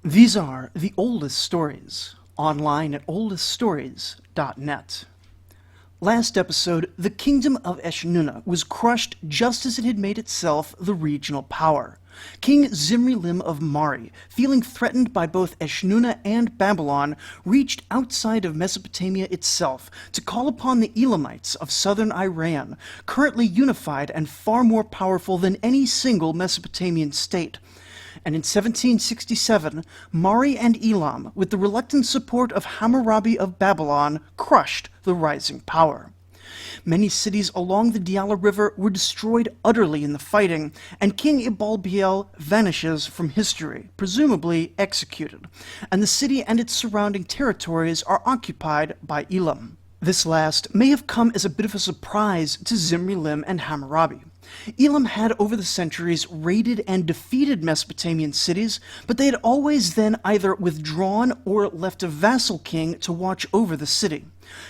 These are the oldest stories, online at oldeststories.net. Last episode, the kingdom of Eshnunna was crushed just as it had made itself the regional power. King Zimri-Lim of Mari, feeling threatened by both Eshnunna and Babylon, reached outside of Mesopotamia itself to call upon the Elamites of southern Iran, currently unified and far more powerful than any single Mesopotamian state. And in 1767, Mari and Elam, with the reluctant support of Hammurabi of Babylon, crushed the rising power. Many cities along the Diyala River were destroyed utterly in the fighting, and King Ibalbiel vanishes from history, presumably executed, and the city and its surrounding territories are occupied by Elam. This last may have come as a bit of a surprise to Zimri-Lim and Hammurabi. Elam had over the centuries raided and defeated Mesopotamian cities, but they had always then either withdrawn or left a vassal king to watch over the city.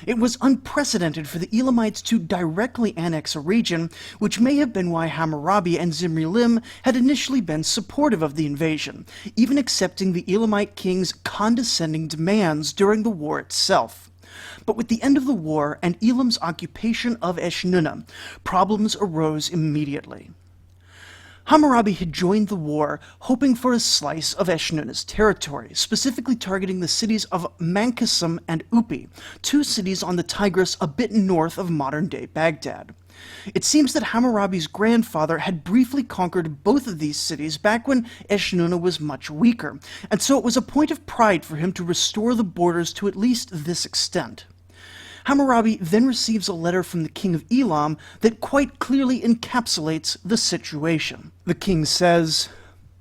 It was unprecedented for the Elamites to directly annex a region, which may have been why Hammurabi and Zimri-Lim had initially been supportive of the invasion, even accepting the Elamite king's condescending demands during the war itself. But with the end of the war and Elam's occupation of Eshnunna, problems arose immediately. Hammurabi had joined the war hoping for a slice of Eshnunna's territory, specifically targeting the cities of Manqism and Upi, two cities on the Tigris a bit north of modern-day Baghdad. It seems that Hammurabi's grandfather had briefly conquered both of these cities back when Eshnunna was much weaker, and so it was a point of pride for him to restore the borders to at least this extent. Hammurabi then receives a letter from the king of Elam that quite clearly encapsulates the situation. The king says,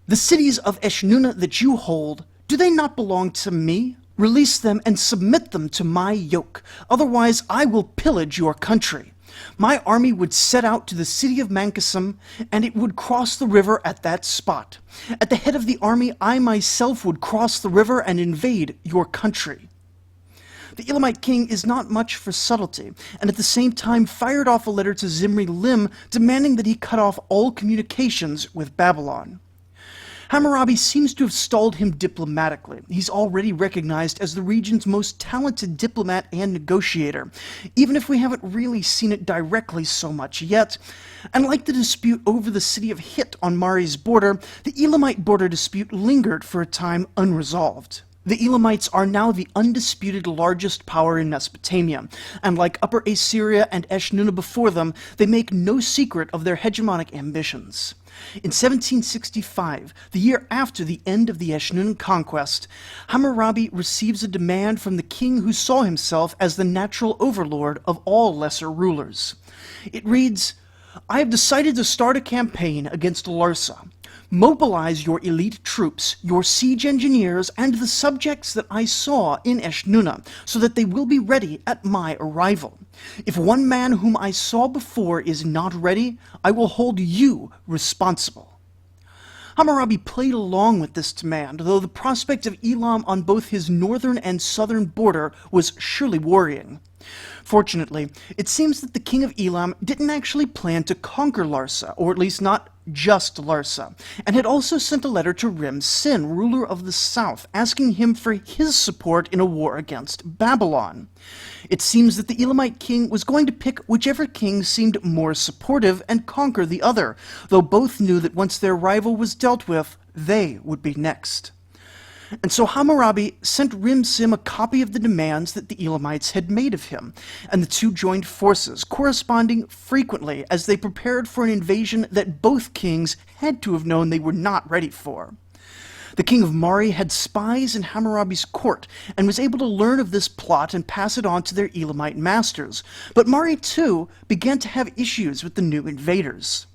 "The cities of Eshnunna that you hold, do they not belong to me? Release them and submit them to my yoke, otherwise I will pillage your country. My army would set out to the city of Manqism, and it would cross the river at that spot. At the head of the army, I myself would cross the river and invade your country." The Elamite king is not much for subtlety, and at the same time fired off a letter to Zimri-Lim demanding that he cut off all communications with Babylon. Hammurabi seems to have stalled him diplomatically. He's already recognized as the region's most talented diplomat and negotiator, even if we haven't really seen it directly so much yet. And like the dispute over the city of Hit on Mari's border, the Elamite border dispute lingered for a time unresolved. The Elamites are now the undisputed largest power in Mesopotamia, and like Upper Assyria and Eshnunna before them, they make no secret of their hegemonic ambitions. In 1765, the year after the end of the Eshnunnan conquest, Hammurabi receives a demand from the king who saw himself as the natural overlord of all lesser rulers. It reads, "I have decided to start a campaign against Larsa. Mobilize your elite troops, your siege engineers, and the subjects that I saw in Eshnunna, so that they will be ready at my arrival. If one man whom I saw before is not ready, I will hold you responsible." Hammurabi played along with this demand, though the prospect of Elam on both his northern and southern border was surely worrying. Fortunately, it seems that the king of Elam didn't actually plan to conquer Larsa, or at least not just Larsa, and had also sent a letter to Rim-Sin, ruler of the south, asking him for his support in a war against Babylon. It seems that the Elamite king was going to pick whichever king seemed more supportive and conquer the other, though both knew that once their rival was dealt with, they would be next. And so Hammurabi sent Rim-Sim a copy of the demands that the Elamites had made of him, and the two joined forces, corresponding frequently as they prepared for an invasion that both kings had to have known they were not ready for. The king of Mari had spies in Hammurabi's court, and was able to learn of this plot and pass it on to their Elamite masters, but Mari too began to have issues with the new invaders.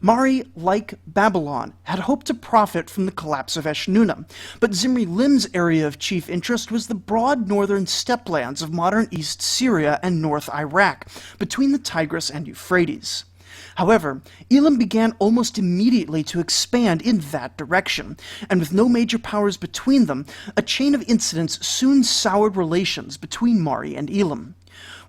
Mari, like Babylon, had hoped to profit from the collapse of Eshnunna, but Zimri-Lim's area of chief interest was the broad northern steppelands of modern East Syria and North Iraq, between the Tigris and Euphrates. However, Elam began almost immediately to expand in that direction, and with no major powers between them, a chain of incidents soon soured relations between Mari and Elam.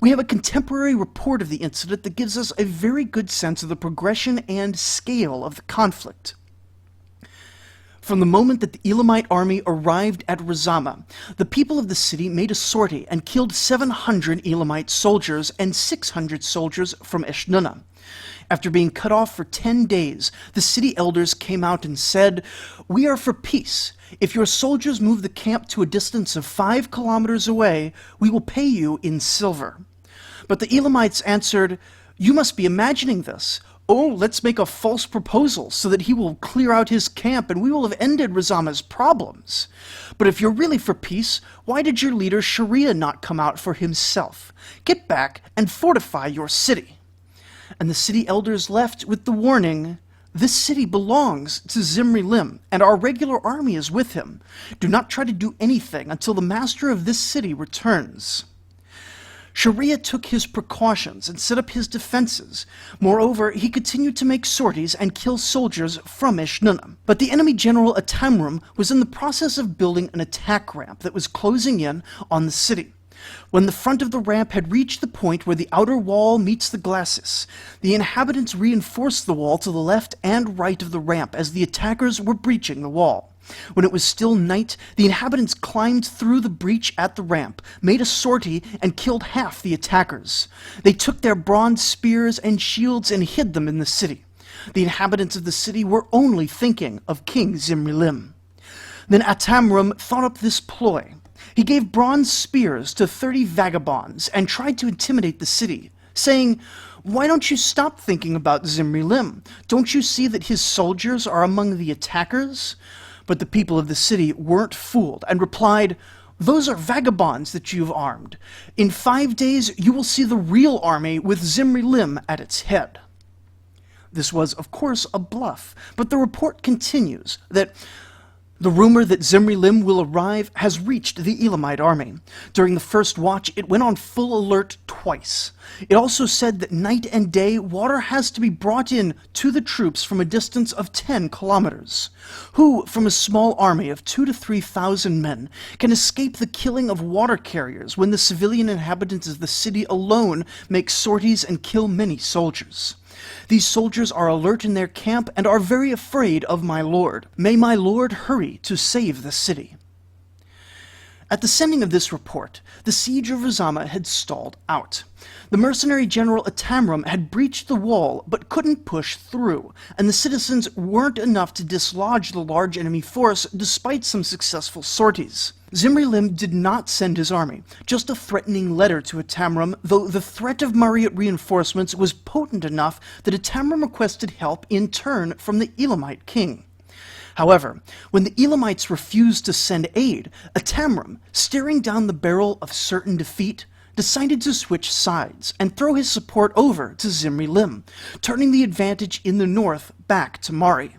We have a contemporary report of the incident that gives us a very good sense of the progression and scale of the conflict. From the moment that the Elamite army arrived at Rizama, the people of the city made a sortie and killed 700 Elamite soldiers and 600 soldiers from Eshnunna. After being cut off for 10 days, the city elders came out and said, "We are for peace. If your soldiers move the camp to a distance of 5 kilometers away, we will pay you in silver." But the Elamites answered, "You must be imagining this. Oh, let's make a false proposal so that he will clear out his camp and we will have ended Rizama's problems. But if you're really for peace, why did your leader Sharia not come out for himself? Get back and fortify your city." And the city elders left with the warning, "This city belongs to Zimri-Lim, and our regular army is with him. Do not try to do anything until the master of this city returns." Sharia took his precautions and set up his defenses. Moreover, he continued to make sorties and kill soldiers from Eshnunna. But the enemy general Atamrum was in the process of building an attack ramp that was closing in on the city. When the front of the ramp had reached the point where the outer wall meets the glacis, the inhabitants reinforced the wall to the left and right of the ramp as the attackers were breaching the wall. When it was still night, the inhabitants climbed through the breach at the ramp, made a sortie, and killed half the attackers. They took their bronze spears and shields and hid them in the city. The inhabitants of the city were only thinking of King Zimri-Lim. Then Atamrum thought up this ploy. He gave bronze spears to 30 vagabonds and tried to intimidate the city, saying, "Why don't you stop thinking about Zimri-Lim? Don't you see that his soldiers are among the attackers?" But the people of the city weren't fooled and replied, "Those are vagabonds that you've armed. In 5 days you will see the real army with Zimri-Lim at its head." This was, of course, a bluff, but the report continues that the rumor that Zimri-Lim will arrive has reached the Elamite army. During the first watch, it went on full alert twice. It also said that night and day, water has to be brought in to the troops from a distance of 10 kilometers. Who, from a small army of 2,000 to 3,000 men, can escape the killing of water carriers when the civilian inhabitants of the city alone make sorties and kill many soldiers? These soldiers are alert in their camp and are very afraid of my lord. May my lord hurry to save the city. At the sending of this report, the siege of Rizama had stalled out. The mercenary general Atamrum had breached the wall but couldn't push through, and the citizens weren't enough to dislodge the large enemy force despite some successful sorties. Zimri-Lim did not send his army, just a threatening letter to Atamrum, though the threat of Mariot reinforcements was potent enough that Atamrum requested help in turn from the Elamite king. However, when the Elamites refused to send aid, Atamrum, staring down the barrel of certain defeat, decided to switch sides and throw his support over to Zimri-Lim, turning the advantage in the north back to Mari.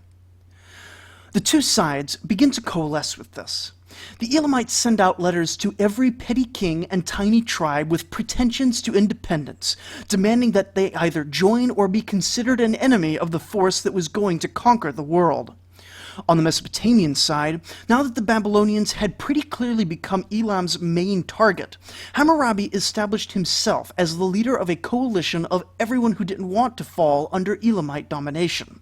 The two sides begin to coalesce with this. The Elamites send out letters to every petty king and tiny tribe with pretensions to independence, demanding that they either join or be considered an enemy of the force that was going to conquer the world. On the Mesopotamian side, now that the Babylonians had pretty clearly become Elam's main target, Hammurabi established himself as the leader of a coalition of everyone who didn't want to fall under Elamite domination.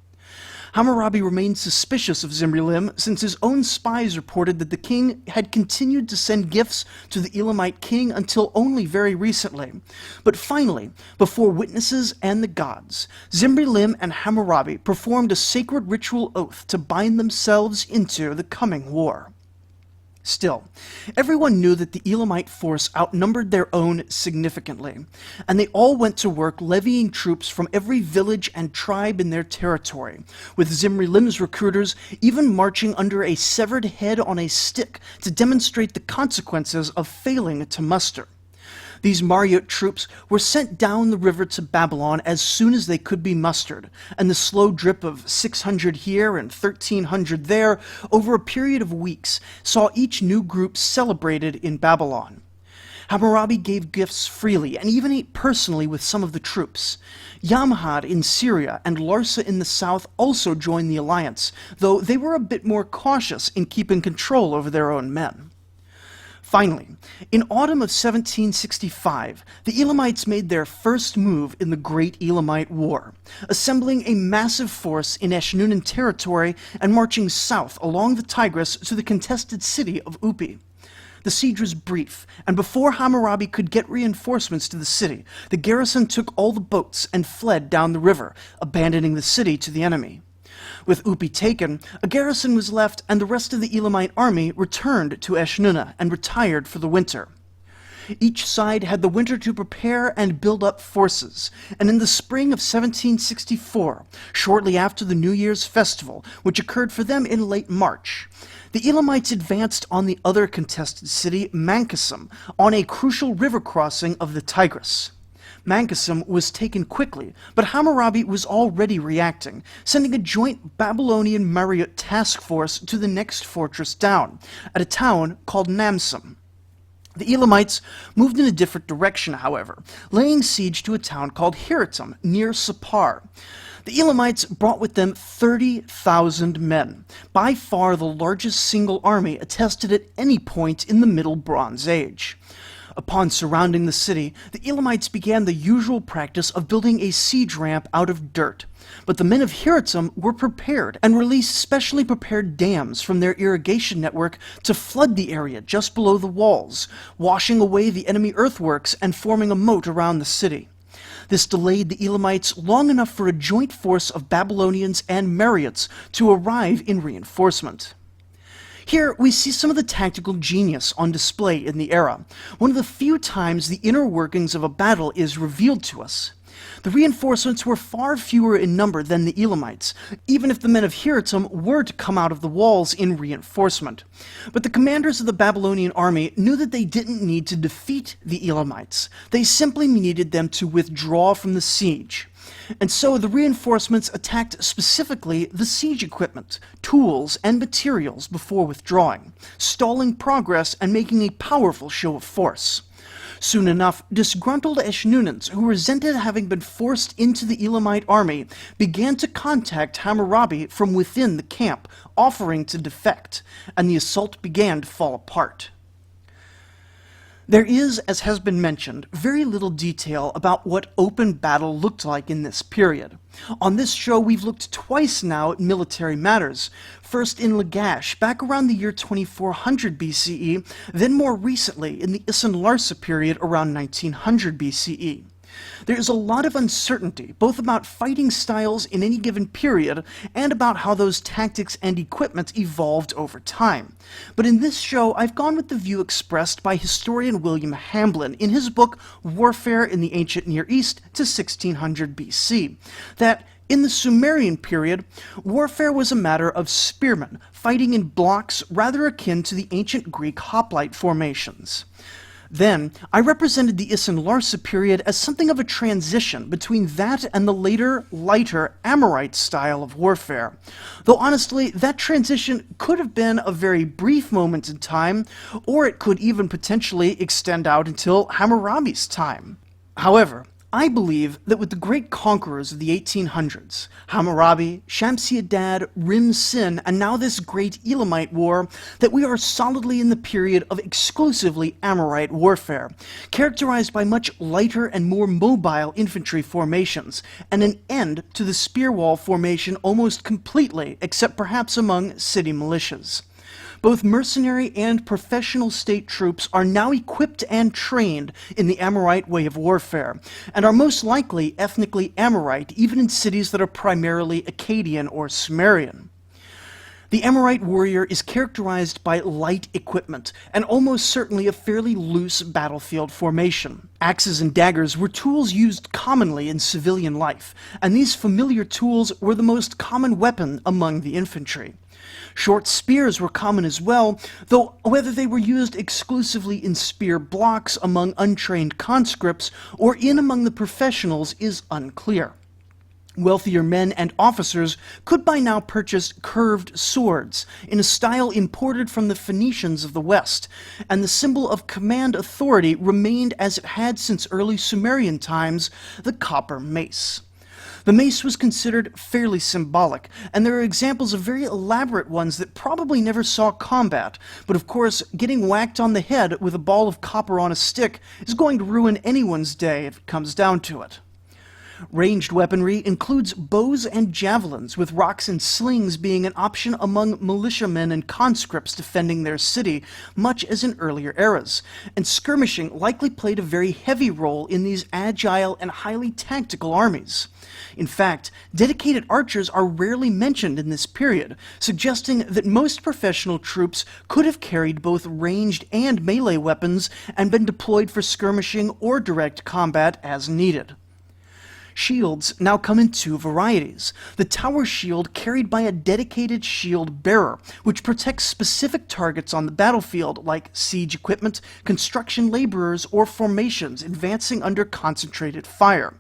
Hammurabi remained suspicious of Zimri-Lim since his own spies reported that the king had continued to send gifts to the Elamite king until only very recently. But finally, before witnesses and the gods, Zimri-Lim and Hammurabi performed a sacred ritual oath to bind themselves into the coming war. Still, everyone knew that the Elamite force outnumbered their own significantly, and they all went to work levying troops from every village and tribe in their territory, with Zimri-Lim's recruiters even marching under a severed head on a stick to demonstrate the consequences of failing to muster. These Mariot troops were sent down the river to Babylon as soon as they could be mustered, and the slow drip of 600 here and 1,300 there over a period of weeks saw each new group celebrated in Babylon. Hammurabi gave gifts freely and even ate personally with some of the troops. Yamhad in Syria and Larsa in the south also joined the alliance, though they were a bit more cautious in keeping control over their own men. Finally, in autumn of 1765, the Elamites made their first move in the Great Elamite War, assembling a massive force in Eshnunnan territory and marching south along the Tigris to the contested city of Upi. The siege was brief, and before Hammurabi could get reinforcements to the city, the garrison took all the boats and fled down the river, abandoning the city to the enemy. With Upi taken, a garrison was left, and the rest of the Elamite army returned to Eshnunna and retired for the winter. Each side had the winter to prepare and build up forces, and in the spring of 1764, shortly after the New Year's festival, which occurred for them in late March, the Elamites advanced on the other contested city, Mankasim, on a crucial river crossing of the Tigris. Mankasim was taken quickly, but Hammurabi was already reacting, sending a joint Babylonian-Amorite task force to the next fortress down, at a town called Namsam. The Elamites moved in a different direction, however, laying siege to a town called Hiratum, near Sapar. The Elamites brought with them 30,000 men, by far the largest single army attested at any point in the Middle Bronze Age. Upon surrounding the city, the Elamites began the usual practice of building a siege ramp out of dirt. But the men of Hiratum were prepared and released specially prepared dams from their irrigation network to flood the area just below the walls, washing away the enemy earthworks and forming a moat around the city. This delayed the Elamites long enough for a joint force of Babylonians and Amorites to arrive in reinforcement. Here we see some of the tactical genius on display in the era, one of the few times the inner workings of a battle is revealed to us. The reinforcements were far fewer in number than the Elamites, even if the men of Hiratum were to come out of the walls in reinforcement. But the commanders of the Babylonian army knew that they didn't need to defeat the Elamites. They simply needed them to withdraw from the siege. And so the reinforcements attacked specifically the siege equipment, tools, and materials before withdrawing, stalling progress and making a powerful show of force. Soon enough, disgruntled Eshnunnans, who resented having been forced into the Elamite army, began to contact Hammurabi from within the camp, offering to defect, and the assault began to fall apart. There is, as has been mentioned, very little detail about what open battle looked like in this period. On this show, we've looked twice now at military matters. First in Lagash, back around the year 2400 BCE, then more recently in the Isan-Larsa period around 1900 BCE. There is a lot of uncertainty, both about fighting styles in any given period and about how those tactics and equipment evolved over time. But in this show, I've gone with the view expressed by historian William Hamblin in his book Warfare in the Ancient Near East to 1600 BC, that in the Sumerian period, warfare was a matter of spearmen fighting in blocks rather akin to the ancient Greek hoplite formations. Then, I represented the Isan-Larsa period as something of a transition between that and the later, lighter Amorite style of warfare. Though honestly, that transition could have been a very brief moment in time, or it could even potentially extend out until Hammurabi's time. However, I believe that with the great conquerors of the 1800s, Hammurabi, Shamsi-Adad, Rim-Sin, and now this Great Elamite War, that we are solidly in the period of exclusively Amorite warfare, characterized by much lighter and more mobile infantry formations, and an end to the spear wall formation almost completely, except perhaps among city militias. Both mercenary and professional state troops are now equipped and trained in the Amorite way of warfare, and are most likely ethnically Amorite, even in cities that are primarily Akkadian or Sumerian. The Amorite warrior is characterized by light equipment, and almost certainly a fairly loose battlefield formation. Axes and daggers were tools used commonly in civilian life, and these familiar tools were the most common weapon among the infantry. Short spears were common as well, though whether they were used exclusively in spear blocks among untrained conscripts or in among the professionals is unclear. Wealthier men and officers could by now purchase curved swords in a style imported from the Phoenicians of the West, and the symbol of command authority remained as it had since early Sumerian times, the copper mace. The mace was considered fairly symbolic, and there are examples of very elaborate ones that probably never saw combat, but of course, getting whacked on the head with a ball of copper on a stick is going to ruin anyone's day if it comes down to it. Ranged weaponry includes bows and javelins, with rocks and slings being an option among militiamen and conscripts defending their city, much as in earlier eras, and skirmishing likely played a very heavy role in these agile and highly tactical armies. In fact, dedicated archers are rarely mentioned in this period, suggesting that most professional troops could have carried both ranged and melee weapons and been deployed for skirmishing or direct combat as needed. Shields now come in two varieties. The tower shield carried by a dedicated shield bearer, which protects specific targets on the battlefield like siege equipment, construction laborers, or formations advancing under concentrated fire.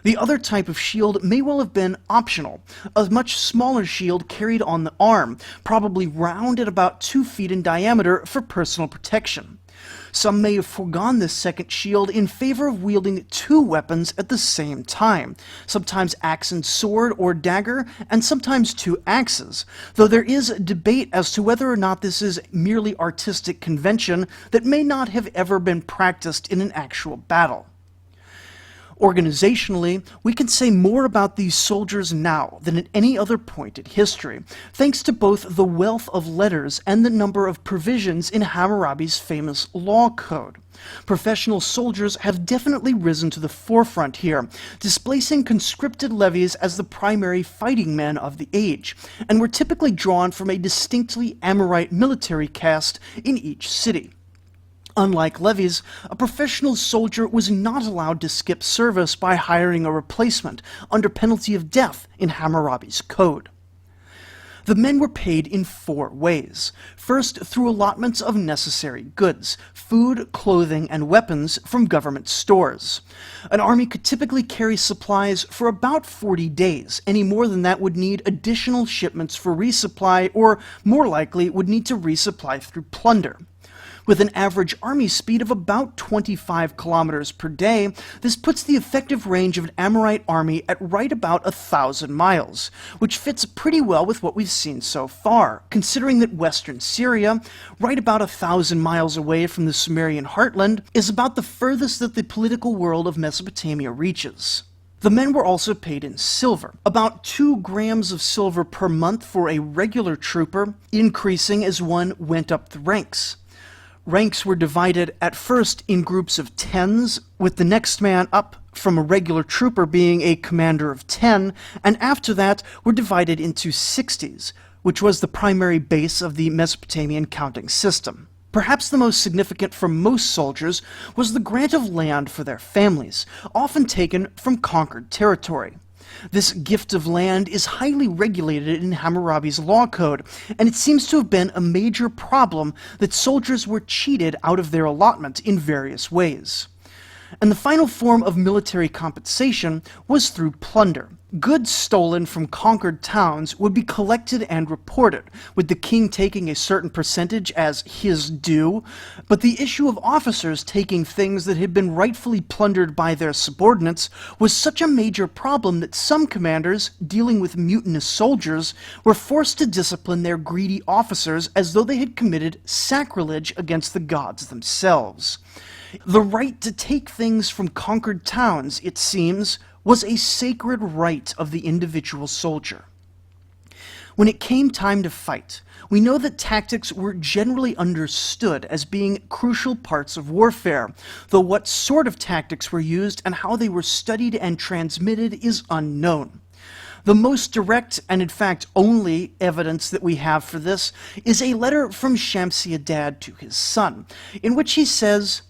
The other type of shield may well have been optional, a much smaller shield carried on the arm, probably round at about 2 feet in diameter for personal protection. Some may have foregone this second shield in favor of wielding two weapons at the same time, sometimes axe and sword or dagger, and sometimes two axes, though there is a debate as to whether or not this is merely artistic convention that may not have ever been practiced in an actual battle. Organizationally, we can say more about these soldiers now than at any other point in history, thanks to both the wealth of letters and the number of provisions in Hammurabi's famous law code. Professional soldiers have definitely risen to the forefront here, displacing conscripted levies as the primary fighting men of the age, and were typically drawn from a distinctly Amorite military caste in each city. Unlike levies, a professional soldier was not allowed to skip service by hiring a replacement, under penalty of death in Hammurabi's code. The men were paid in 4 ways. First, through allotments of necessary goods, food, clothing, and weapons from government stores. An army could typically carry supplies for about 40 days. Any more than that would need additional shipments for resupply, or more likely would need to resupply through plunder. With an average army speed of about 25 kilometers per day, this puts the effective range of an Amorite army at right about 1,000 miles, which fits pretty well with what we've seen so far, considering that western Syria, right about 1,000 miles away from the Sumerian heartland, is about the furthest that the political world of Mesopotamia reaches. The men were also paid in silver, about 2 grams of silver per month for a regular trooper, increasing as one went up the ranks. Ranks were divided at first in groups of 10s, with the next man up from a regular trooper being a commander of 10, and after that were divided into 60s, which was the primary base of the Mesopotamian counting system. Perhaps the most significant for most soldiers was the grant of land for their families, often taken from conquered territory. This gift of land is highly regulated in Hammurabi's law code, and it seems to have been a major problem that soldiers were cheated out of their allotment in various ways. And the final form of military compensation was through plunder. Goods stolen from conquered towns would be collected and reported, with the king taking a certain percentage as his due, but the issue of officers taking things that had been rightfully plundered by their subordinates was such a major problem that some commanders, dealing with mutinous soldiers, were forced to discipline their greedy officers as though they had committed sacrilege against the gods themselves. The right to take things from conquered towns, it seems, was a sacred right of the individual soldier. When it came time to fight, we know that tactics were generally understood as being crucial parts of warfare, though what sort of tactics were used and how they were studied and transmitted is unknown. The most direct, and in fact only, evidence that we have for this is a letter from Shamsi-Adad to his son, in which he says,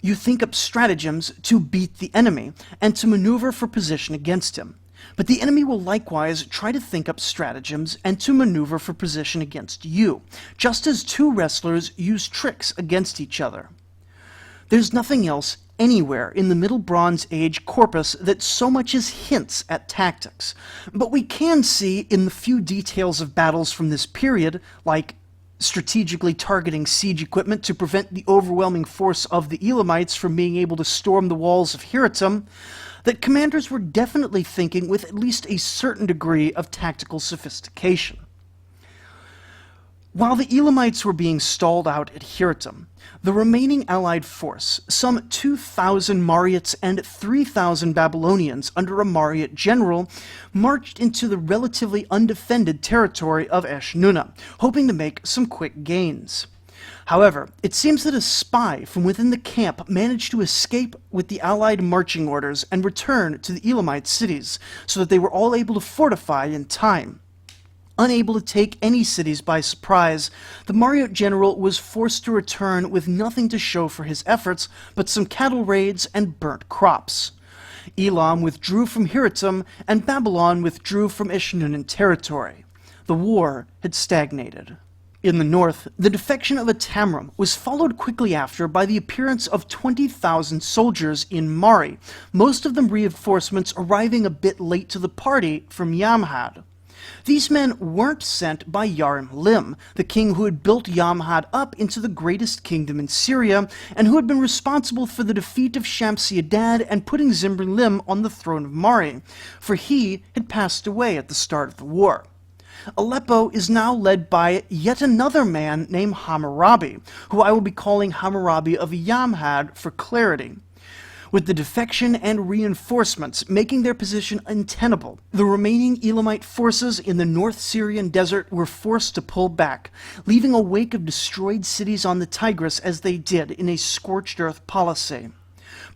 "You think up stratagems to beat the enemy, and to maneuver for position against him. But the enemy will likewise try to think up stratagems and to maneuver for position against you, just as 2 wrestlers use tricks against each other." There's nothing else anywhere in the Middle Bronze Age corpus that so much as hints at tactics. But we can see in the few details of battles from this period, like strategically targeting siege equipment to prevent the overwhelming force of the Elamites from being able to storm the walls of Hiratum, that commanders were definitely thinking with at least a certain degree of tactical sophistication. While the Elamites were being stalled out at Hiratum, the remaining allied force, some 2,000 Marites and 3,000 Babylonians under a Mariate general, marched into the relatively undefended territory of Eshnunna, hoping to make some quick gains. However, it seems that a spy from within the camp managed to escape with the Allied marching orders and return to the Elamite cities, so that they were all able to fortify in time. Unable to take any cities by surprise, the Mariate general was forced to return with nothing to show for his efforts but some cattle raids and burnt crops. Elam withdrew from Hiratum, and Babylon withdrew from Eshnunnan territory. The war had stagnated. In the north, the defection of Atamram was followed quickly after by the appearance of 20,000 soldiers in Mari, most of them reinforcements arriving a bit late to the party from Yamhad. These men weren't sent by Yarim-Lim, the king who had built Yamhad up into the greatest kingdom in Syria, and who had been responsible for the defeat of Shamshi-Adad and putting Zimri-Lim on the throne of Mari, for he had passed away at the start of the war. Aleppo is now led by yet another man named Hammurabi, who I will be calling Hammurabi of Yamhad for clarity. With the defection and reinforcements making their position untenable, the remaining Elamite forces in the North Syrian desert were forced to pull back, leaving a wake of destroyed cities on the Tigris as they did in a scorched earth policy.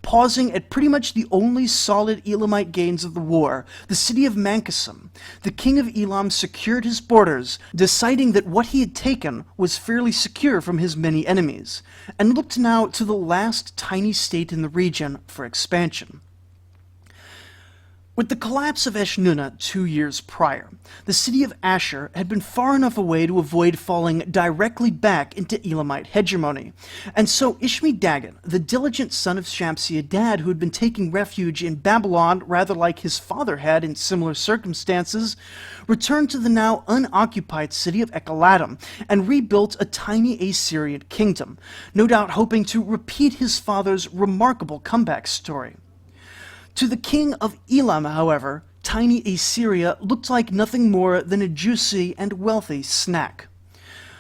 Pausing at pretty much the only solid Elamite gains of the war, the city of Mankesum, the king of Elam secured his borders, deciding that what he had taken was fairly secure from his many enemies, and looked now to the last tiny state in the region for expansion. With the collapse of Eshnunna 2 years prior, the city of Ashur had been far enough away to avoid falling directly back into Elamite hegemony, and so Ishmi-Dagan, the diligent son of Shamshi-Adad who had been taking refuge in Babylon rather like his father had in similar circumstances, returned to the now unoccupied city of Ekallatum and rebuilt a tiny Assyrian kingdom, no doubt hoping to repeat his father's remarkable comeback story. To the king of Elam, however, tiny Assyria looked like nothing more than a juicy and wealthy snack.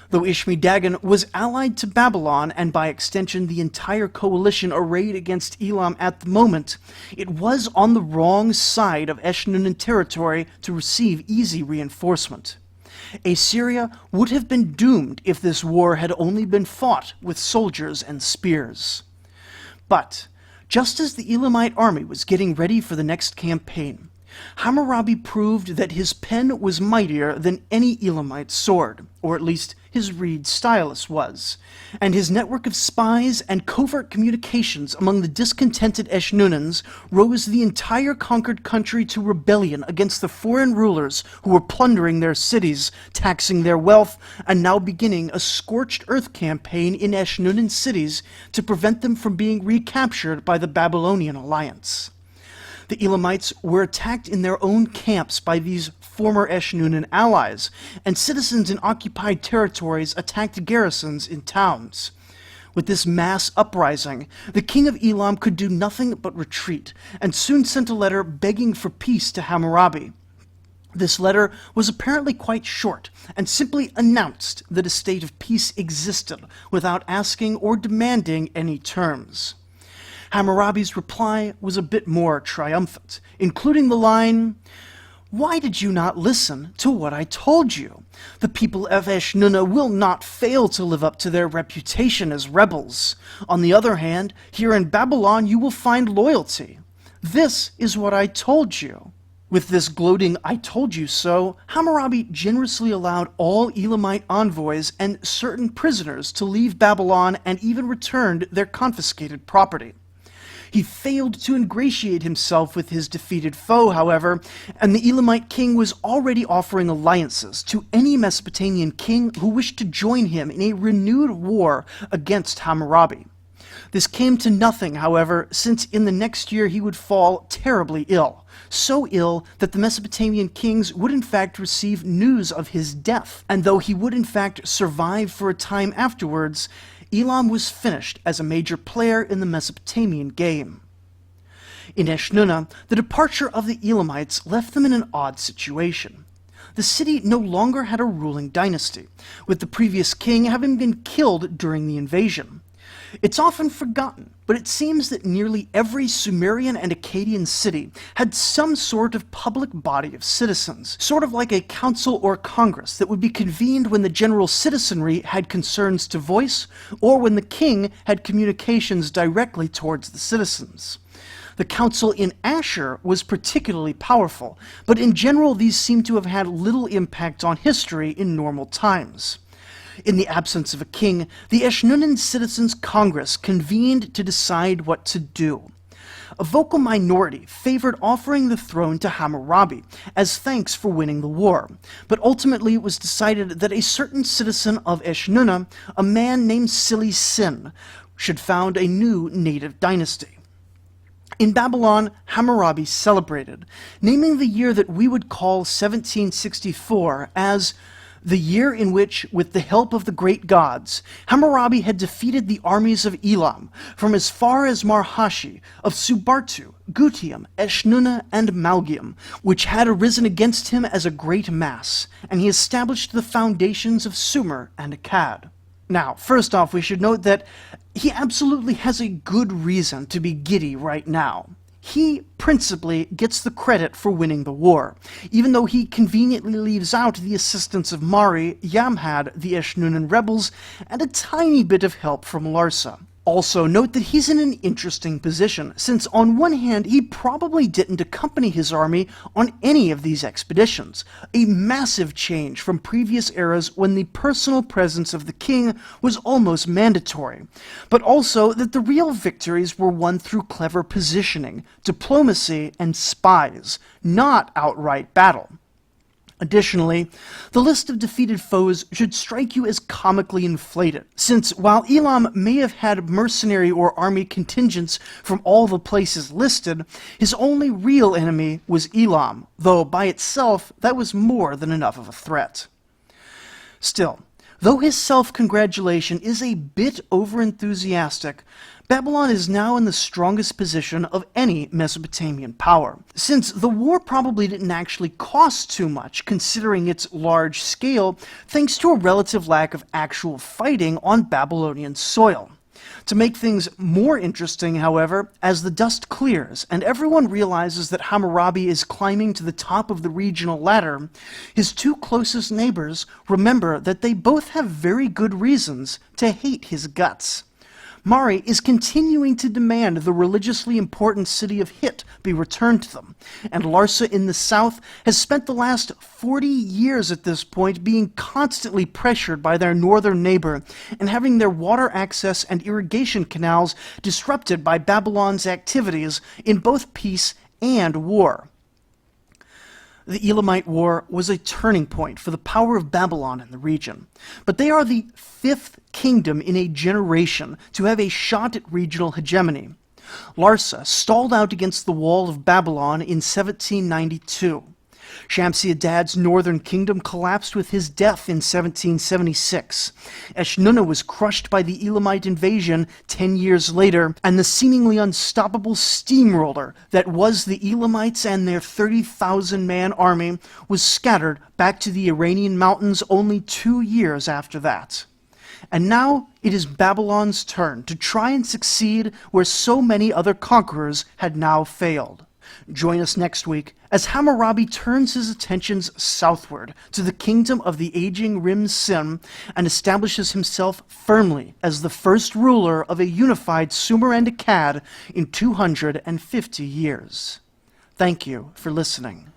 Though Ishmi-Dagan was allied to Babylon, and by extension the entire coalition arrayed against Elam at the moment, it was on the wrong side of Eshnunnan territory to receive easy reinforcement. Assyria would have been doomed if this war had only been fought with soldiers and spears. But just as the Elamite army was getting ready for the next campaign, Hammurabi proved that his pen was mightier than any Elamite sword, or at least his reed stylus was, and his network of spies and covert communications among the discontented Eshnunnans rose the entire conquered country to rebellion against the foreign rulers who were plundering their cities, taxing their wealth, and now beginning a scorched earth campaign in Eshnunnan cities to prevent them from being recaptured by the Babylonian alliance. The Elamites were attacked in their own camps by these former Eshnunnan allies, and citizens in occupied territories attacked garrisons in towns. With this mass uprising, the king of Elam could do nothing but retreat, and soon sent a letter begging for peace to Hammurabi. This letter was apparently quite short, and simply announced that a state of peace existed, without asking or demanding any terms. Hammurabi's reply was a bit more triumphant, including the line, "Why did you not listen to what I told you? The people of Eshnunna will not fail to live up to their reputation as rebels. On the other hand, here in Babylon you will find loyalty. This is what I told you." With this gloating "I told you so," Hammurabi generously allowed all Elamite envoys and certain prisoners to leave Babylon and even returned their confiscated property. He failed to ingratiate himself with his defeated foe, however, and the Elamite king was already offering alliances to any Mesopotamian king who wished to join him in a renewed war against Hammurabi. This came to nothing, however, since in the next year he would fall terribly ill, so ill that the Mesopotamian kings would in fact receive news of his death, and though he would in fact survive for a time afterwards, Elam was finished as a major player in the Mesopotamian game. In Eshnunna, the departure of the Elamites left them in an odd situation. The city no longer had a ruling dynasty, with the previous king having been killed during the invasion. It's often forgotten, but it seems that nearly every Sumerian and Akkadian city had some sort of public body of citizens, sort of like a council or congress that would be convened when the general citizenry had concerns to voice, or when the king had communications directly towards the citizens. The council in Ashur was particularly powerful, but in general these seem to have had little impact on history in normal times. In the absence of a king, the Eshnunnan Citizens' Congress convened to decide what to do. A vocal minority favored offering the throne to Hammurabi as thanks for winning the war, but ultimately it was decided that a certain citizen of Eshnunna, a man named Sili Sin, should found a new native dynasty. In Babylon, Hammurabi celebrated, naming the year that we would call 1764 as the year in which, with the help of the great gods, Hammurabi had defeated the armies of Elam from as far as Marhashi, of Subartu, Gutium, Eshnunna, and Malgium, which had arisen against him as a great mass, and he established the foundations of Sumer and Akkad. Now, first off, we should note that he absolutely has a good reason to be giddy right now. He principally gets the credit for winning the war, even though he conveniently leaves out the assistance of Mari, Yamhad, the Eshnunnan rebels, and a tiny bit of help from Larsa. Also note that he's in an interesting position, since on one hand he probably didn't accompany his army on any of these expeditions, a massive change from previous eras when the personal presence of the king was almost mandatory, but also that the real victories were won through clever positioning, diplomacy, and spies, not outright battle. Additionally, the list of defeated foes should strike you as comically inflated, since while Elam may have had mercenary or army contingents from all the places listed, his only real enemy was Elam, though by itself that was more than enough of a threat. Still, though his self-congratulation is a bit over-enthusiastic, Babylon is now in the strongest position of any Mesopotamian power, since the war probably didn't actually cost too much considering its large scale, thanks to a relative lack of actual fighting on Babylonian soil. To make things more interesting, however, as the dust clears and everyone realizes that Hammurabi is climbing to the top of the regional ladder, his two closest neighbors remember that they both have very good reasons to hate his guts. Mari is continuing to demand the religiously important city of Hit be returned to them, and Larsa in the south has spent the last 40 years at this point being constantly pressured by their northern neighbor and having their water access and irrigation canals disrupted by Babylon's activities in both peace and war. The Elamite War was a turning point for the power of Babylon in the region, but they are the fifth kingdom in a generation to have a shot at regional hegemony. Larsa stalled out against the wall of Babylon in 1792. Shamsi-Adad's northern kingdom collapsed with his death in 1776. Eshnunna was crushed by the Elamite invasion 10 years later, and the seemingly unstoppable steamroller that was the Elamites and their 30,000-man army was scattered back to the Iranian mountains only 2 years after that. And now it is Babylon's turn to try and succeed where so many other conquerors had now failed. Join us next week as Hammurabi turns his attentions southward to the kingdom of the aging Rim Sim and establishes himself firmly as the first ruler of a unified Sumer and Akkad in 250 years. Thank you for listening.